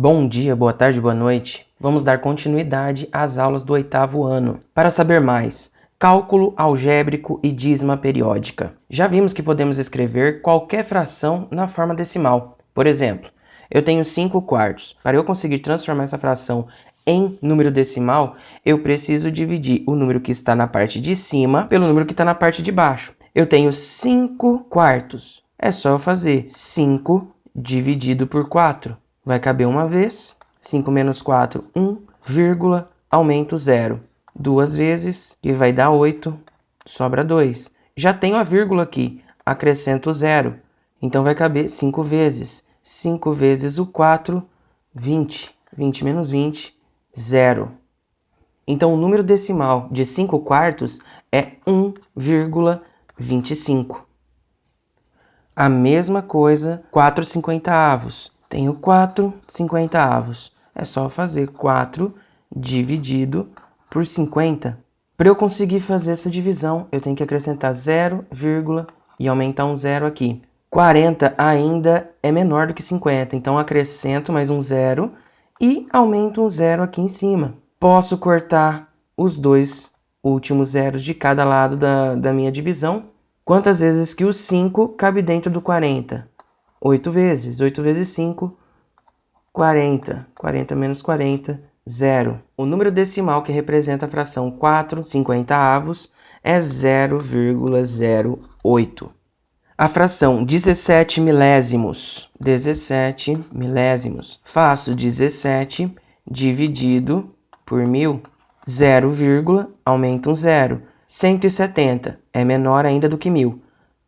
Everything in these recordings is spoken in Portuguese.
Bom dia, boa tarde, boa noite. Vamos dar continuidade às aulas do 8º ano. Para saber mais, cálculo algébrico e dízima periódica. Já vimos que podemos escrever qualquer fração na forma decimal. Por exemplo, eu tenho 5 quartos. Para eu conseguir transformar essa fração em número decimal, eu preciso dividir o número que está na parte de cima pelo número que está na parte de baixo. Eu tenho 5 quartos. É só eu fazer 5 dividido por 4. Vai caber uma vez. 5 menos 4, 1, vírgula, aumento 0. Duas vezes, que vai dar 8, sobra 2. Já tenho a vírgula aqui, acrescento 0. Então vai caber 5 vezes. 5 vezes o 4, 20. 20 menos 20, 0. Então o número decimal de 5 quartos é 1,25. A mesma coisa, 4 cinquentaavos. Tenho 4 cinquentaavos. É só fazer 4 dividido por 50. Para eu conseguir fazer essa divisão, eu tenho que acrescentar 0, e aumentar um 0 aqui. 40 ainda é menor do que 50, então acrescento mais um 0 e aumento um 0 aqui em cima. Posso cortar os dois últimos zeros de cada lado da minha divisão. Quantas vezes que o 5 cabe dentro do 40? 8 vezes. 8 vezes 5, 40. 40 menos 40, 0. O número decimal que representa a fração 4 cinquentaavos é 0,08. A fração 17 milésimos. 17 milésimos. Faço 17 dividido por 1000. 0, aumento um 0. 170 é menor ainda do que 1000.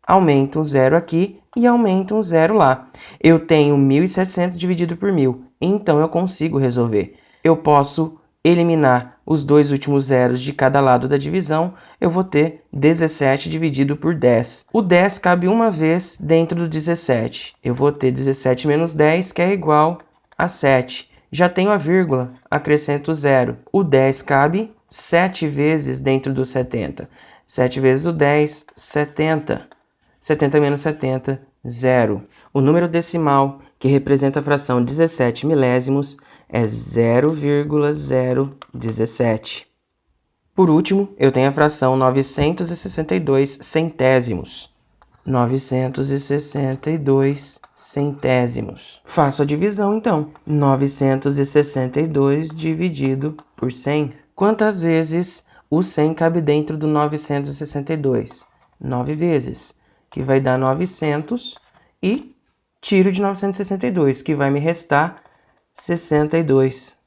Aumento um 0 aqui e aumento um 0 lá. Eu tenho 1.700 dividido por 1000, então eu consigo resolver. Eu posso eliminar os dois últimos zeros de cada lado da divisão, eu vou ter 17 dividido por 10. O 10 cabe uma vez dentro do 17. Eu vou ter 17 menos 10, que é igual a 7. Já tenho a vírgula, acrescento 0. O 10 cabe 7 vezes dentro do 70. 7 vezes o 10, 70. 70 menos 70, 0. O número decimal que representa a fração 17 milésimos é 0,017. Por último, eu tenho a fração 962 centésimos. 962 centésimos. Faço a divisão, então. 962 dividido por 100. Quantas vezes o 100 cabe dentro do 962? 9 vezes, que vai dar 900, e tiro de 962, que vai me restar 62.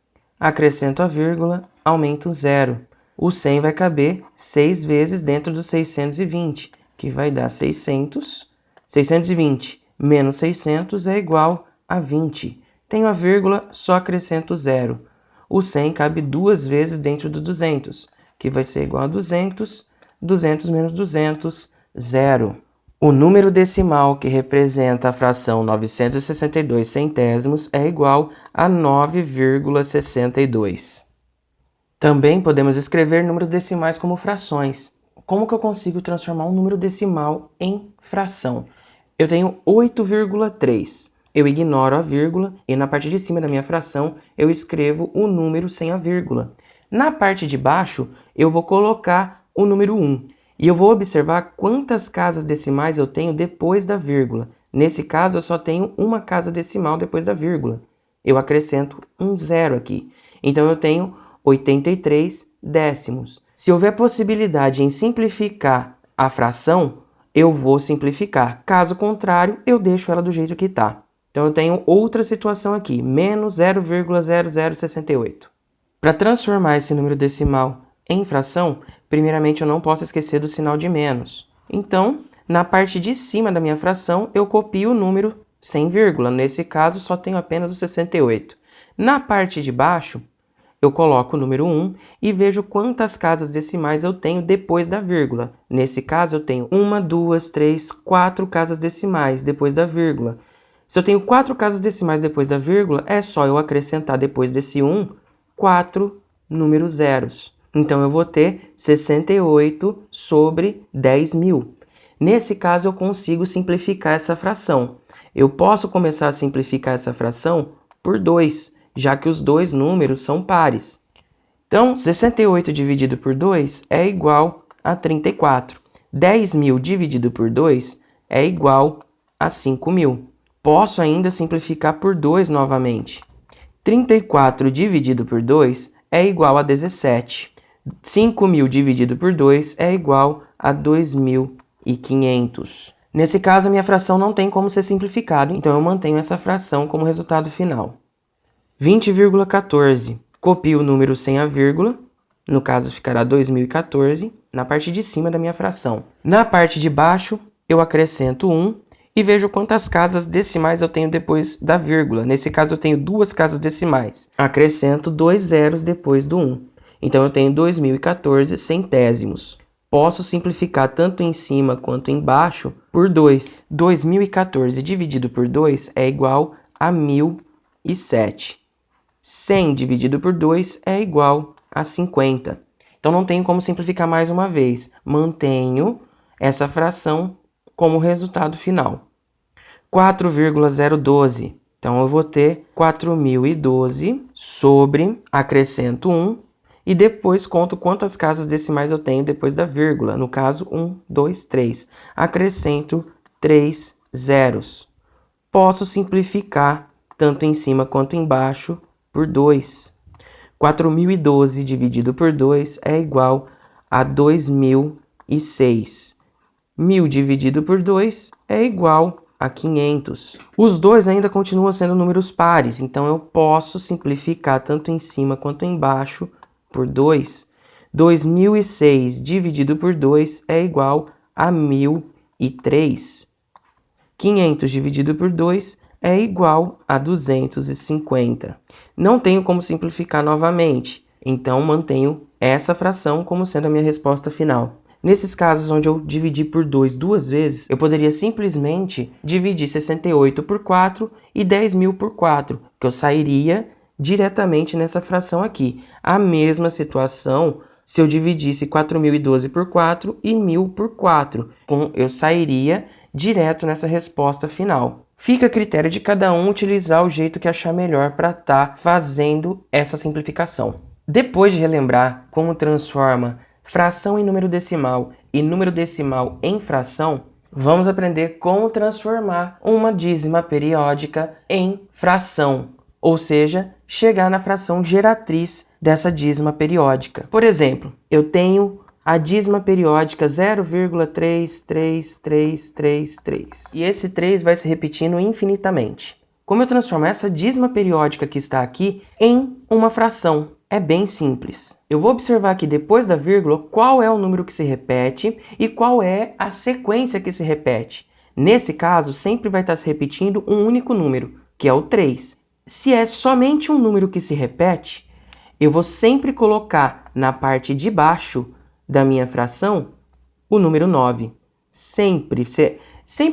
Acrescento a vírgula, aumento 0. O 100 vai caber 6 vezes dentro do 620, que vai dar 600. 620 menos 600 é igual a 20. Tenho a vírgula, só acrescento 0. O 100 cabe 2 vezes dentro do 200, que vai ser igual a 200. 200 menos 200, 0. O número decimal que representa a fração 962 centésimos é igual a 9,62. Também podemos escrever números decimais como frações. Como que eu consigo transformar um número decimal em fração? Eu tenho 8,3. Eu ignoro a vírgula e na parte de cima da minha fração eu escrevo o número sem a vírgula. Na parte de baixo eu vou colocar o número 1. E eu vou observar quantas casas decimais eu tenho depois da vírgula. Nesse caso, eu só tenho uma casa decimal depois da vírgula. Eu acrescento um 0 aqui. Então, eu tenho 83 décimos. Se houver possibilidade em simplificar a fração, eu vou simplificar. Caso contrário, eu deixo ela do jeito que está. Então, eu tenho outra situação aqui, menos 0,0068. Para transformar esse número decimal em fração, primeiramente eu não posso esquecer do sinal de menos. Então, na parte de cima da minha fração, eu copio o número sem vírgula. Nesse caso, só tenho apenas o 68. Na parte de baixo, eu coloco o número 1 e vejo quantas casas decimais eu tenho depois da vírgula. Nesse caso, eu tenho 1, 2, 3, 4 casas decimais depois da vírgula. Se eu tenho 4 casas decimais depois da vírgula, é só eu acrescentar depois desse 1, 4 números zeros. Então, eu vou ter 68 sobre 10.000. Nesse caso, eu consigo simplificar essa fração. Eu posso começar a simplificar essa fração por 2, já que os dois números são pares. Então, 68 dividido por 2 é igual a 34. 10.000 dividido por 2 é igual a 5.000. Posso ainda simplificar por 2 novamente. 34 dividido por 2 é igual a 17. 5.000 dividido por 2 é igual a 2.500. Nesse caso, a minha fração não tem como ser simplificada, então eu mantenho essa fração como resultado final. 20,14. Copio o número sem a vírgula, no caso ficará 2014, na parte de cima da minha fração. Na parte de baixo, eu acrescento 1 e vejo quantas casas decimais eu tenho depois da vírgula. Nesse caso, eu tenho 2 casas decimais. Acrescento 2 zeros depois do 1. Então, eu tenho 2014 centésimos. Posso simplificar tanto em cima quanto embaixo por 2. 2014 dividido por 2 é igual a 1.007. 100 dividido por 2 é igual a 50. Então, não tenho como simplificar mais uma vez. Mantenho essa fração como resultado final. 4,012. Então, eu vou ter 4.012 sobre, acrescento 1, e depois conto quantas casas decimais eu tenho depois da vírgula. No caso, 1, 2, 3. Acrescento 3 zeros. Posso simplificar tanto em cima quanto embaixo por 2. 4.012 dividido por 2 é igual a 2.006. 1.000 dividido por 2 é igual a 500. Os dois ainda continuam sendo números pares, então eu posso simplificar tanto em cima quanto embaixo por 2. 2.006 dividido por 2 é igual a 1.003. 500 dividido por 2 é igual a 250. Não tenho como simplificar novamente, então mantenho essa fração como sendo a minha resposta final. Nesses casos onde eu dividi por 2 duas vezes, eu poderia simplesmente dividir 68 por 4 e 10.000 por 4, que eu sairia diretamente nessa fração aqui. A mesma situação se eu dividisse 4.012 por 4 e 1.000 por 4. Eu sairia direto nessa resposta final. Fica a critério de cada um utilizar o jeito que achar melhor para estar fazendo essa simplificação. Depois de relembrar como transforma fração em número decimal e número decimal em fração, vamos aprender como transformar uma dízima periódica em fração, ou seja, chegar na fração geratriz dessa dízima periódica. Por exemplo, eu tenho a dízima periódica 0,33333 e esse 3 vai se repetindo infinitamente. Como eu transformo essa dízima periódica que está aqui em uma fração? É bem simples. Eu vou observar aqui depois da vírgula qual é o número que se repete e qual é a sequência que se repete. Nesse caso, sempre vai estar se repetindo um único número, que é o 3. Se é somente um número que se repete, eu vou sempre colocar na parte de baixo da minha fração o número 9. Sempre eu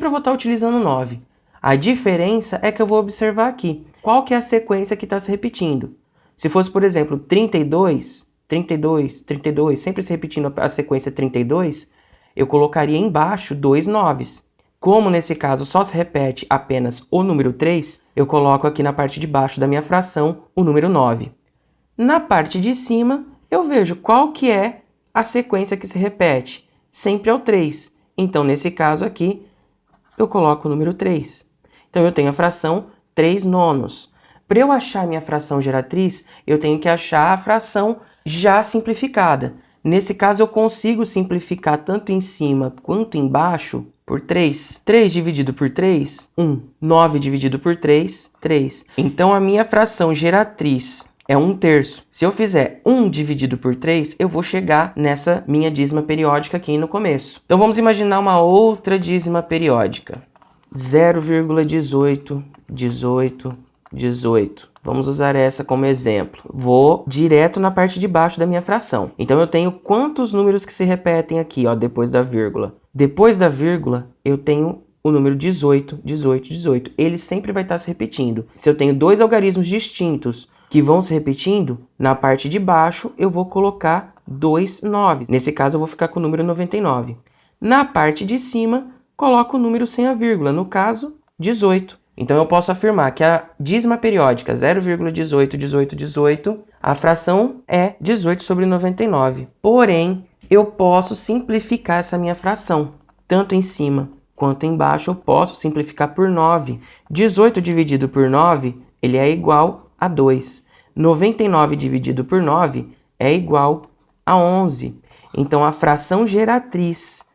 vou estar utilizando 9. A diferença é que eu vou observar aqui qual que é a sequência que está se repetindo. Se fosse, por exemplo, 32, 32, 32, sempre se repetindo a sequência 32, eu colocaria embaixo 2 noves. Como nesse caso só se repete apenas o número 3, eu coloco aqui na parte de baixo da minha fração o número 9. Na parte de cima, eu vejo qual que é a sequência que se repete. Sempre é o 3. Então, nesse caso aqui, eu coloco o número 3. Então, eu tenho a fração 3 nonos. Para eu achar a minha fração geratriz, eu tenho que achar a fração já simplificada. Nesse caso, eu consigo simplificar tanto em cima quanto embaixo por 3. 3 dividido por 3, 1. 9 dividido por 3, 3. Então, a minha fração geratriz é 1/3. Se eu fizer 1 dividido por 3, eu vou chegar nessa minha dízima periódica aqui no começo. Então, vamos imaginar uma outra dízima periódica. 0,18, 18, 18. Vamos usar essa como exemplo. Vou direto na parte de baixo da minha fração. Então, eu tenho quantos números que se repetem aqui, ó, depois da vírgula. Depois da vírgula, eu tenho o número 18, 18, 18. Ele sempre vai estar se repetindo. Se eu tenho dois algarismos distintos que vão se repetindo, na parte de baixo eu vou colocar 2 9. Nesse caso, eu vou ficar com o número 99. Na parte de cima, coloco o número sem a vírgula, no caso, 18. Então, eu posso afirmar que a dízima periódica 0,181818, a fração é 18 sobre 99. Porém, eu posso simplificar essa minha fração. Tanto em cima quanto embaixo, eu posso simplificar por 9. 18 dividido por 9, ele é igual a 2. 99 dividido por 9 é igual a 11. Então, a fração geratriz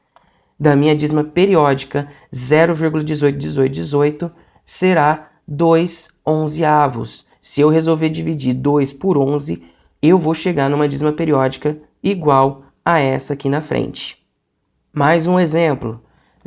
da minha dízima periódica 0,181818 será 2 onzeavos. Se eu resolver dividir 2 por 11, eu vou chegar numa dízima periódica igual a essa aqui na frente. Mais um exemplo.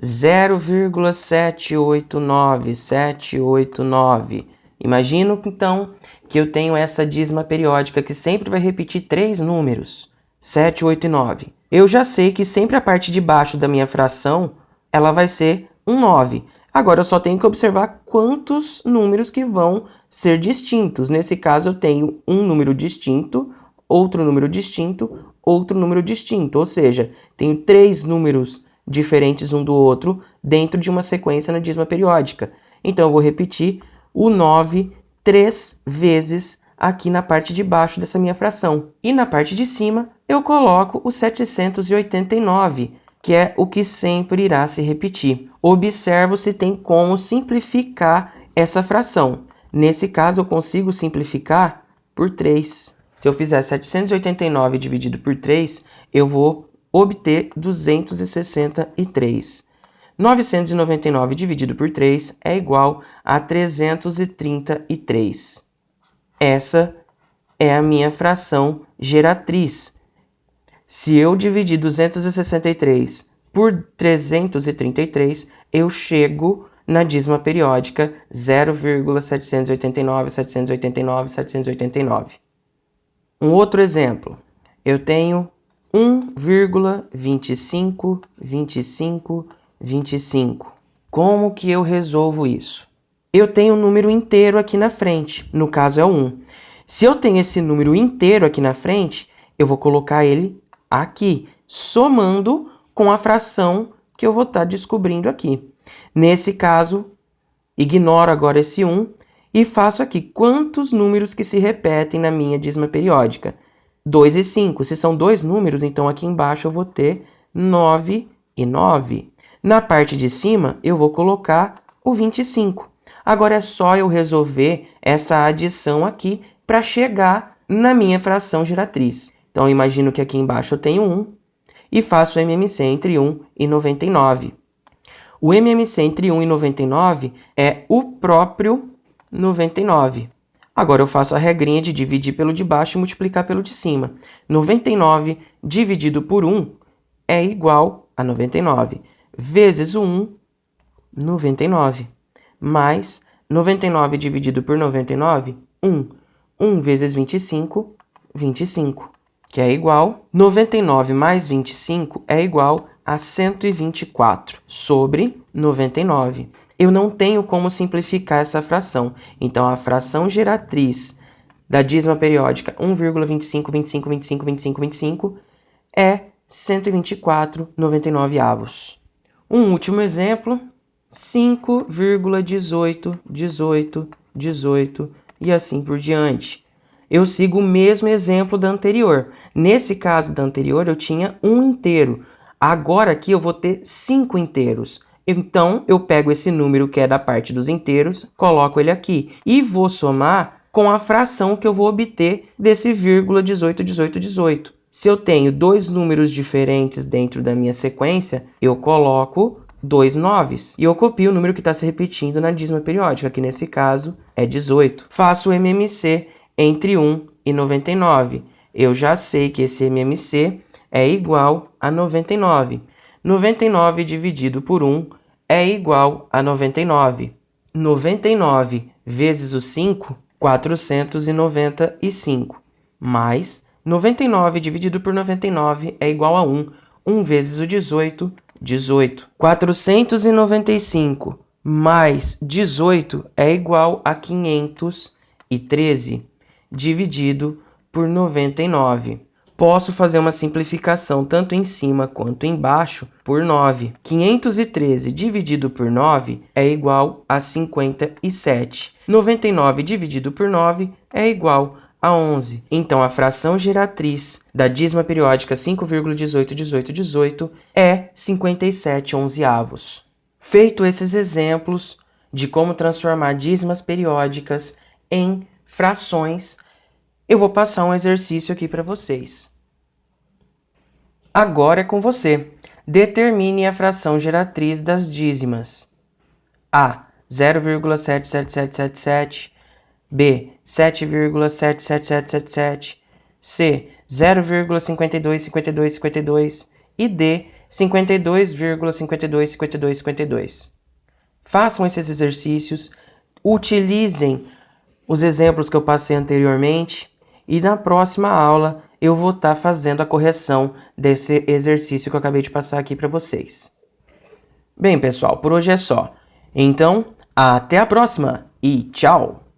0,789789. Imagino, então, que eu tenho essa dízima periódica que sempre vai repetir 3 números, 7, 8 e 9. Eu já sei que sempre a parte de baixo da minha fração, ela vai ser um 9. Agora, eu só tenho que observar quantos números que vão ser distintos. Nesse caso, eu tenho um número distinto, outro número distinto, outro número distinto. Ou seja, tenho 3 números diferentes um do outro dentro de uma sequência na dízima periódica. Então, eu vou repetir o 9 3 vezes aqui na parte de baixo dessa minha fração. E na parte de cima, eu coloco o 789, que é o que sempre irá se repetir. Observo se tem como simplificar essa fração. Nesse caso, eu consigo simplificar por 3. Se eu fizer 789 dividido por 3, eu vou obter 263. 999 dividido por 3 é igual a 333. Essa é a minha fração geratriz. Se eu dividir 263 por 333, eu chego na dízima periódica 0,789, 789, 789. Um outro exemplo. Eu tenho 1,25, 25, 25. Como que eu resolvo isso? Eu tenho um número inteiro aqui na frente, no caso é o 1. Se eu tenho esse número inteiro aqui na frente, eu vou colocar ele aqui, somando com a fração que eu vou estar descobrindo aqui. Nesse caso, ignoro agora esse 1 e faço aqui quantos números que se repetem na minha dízima periódica. 2 e 5. Se são 2 números, então aqui embaixo eu vou ter 9 e 9. Na parte de cima, eu vou colocar o 25. Agora é só eu resolver essa adição aqui para chegar na minha fração geratriz. Então, eu imagino que aqui embaixo eu tenho 1 e faço o MMC entre 1 e 99. O MMC entre 1 e 99 é o próprio 99. Agora eu faço a regrinha de dividir pelo de baixo e multiplicar pelo de cima. 99 dividido por 1 é igual a 99. Vezes o 1, 99. Mais 99 dividido por 99, 1. 1 vezes 25, 25. Que é igual, 99 mais 25 é igual a 124 sobre 99. Eu não tenho como simplificar essa fração. Então, a fração geratriz da dízima periódica 1,25, 25, 25, 25, 25 é 124,99avos. Um último exemplo, 5,18, 18, 18 e assim por diante. Eu sigo o mesmo exemplo da anterior. Nesse caso da anterior, eu tinha um inteiro. Agora aqui eu vou ter 5 inteiros. Então, eu pego esse número que é da parte dos inteiros, coloco ele aqui e vou somar com a fração que eu vou obter desse vírgula 18, 18, 18. Se eu tenho 2 números diferentes dentro da minha sequência, eu coloco 2 noves. E eu copio o número que está se repetindo na dízima periódica, que nesse caso é 18. Faço o MMC entre 1 e 99. Eu já sei que esse MMC é igual a 99. 99 dividido por 1 é igual a 99. 99 vezes o 5, 495. Mais 99 dividido por 99 é igual a 1. 1 vezes o 18, 18. 495 mais 18 é igual a 513, dividido por 99. Posso fazer uma simplificação tanto em cima quanto embaixo por 9. 513 dividido por 9 é igual a 57. 99 dividido por 9 é igual a 11. Então, a fração geratriz da dízima periódica 5,181818 é 57 onzeavos. Feito esses exemplos de como transformar dízimas periódicas em frações, eu vou passar um exercício aqui para vocês. Agora é com você. Determine a fração geratriz das dízimas. A. 0,77777. B. 7,77777. C. 0,525252. E D. 52,525252. Façam esses exercícios, utilizem os exemplos que eu passei anteriormente e na próxima aula eu vou estar fazendo a correção desse exercício que eu acabei de passar aqui para vocês. Bem, pessoal, por hoje é só. Então, até a próxima e tchau!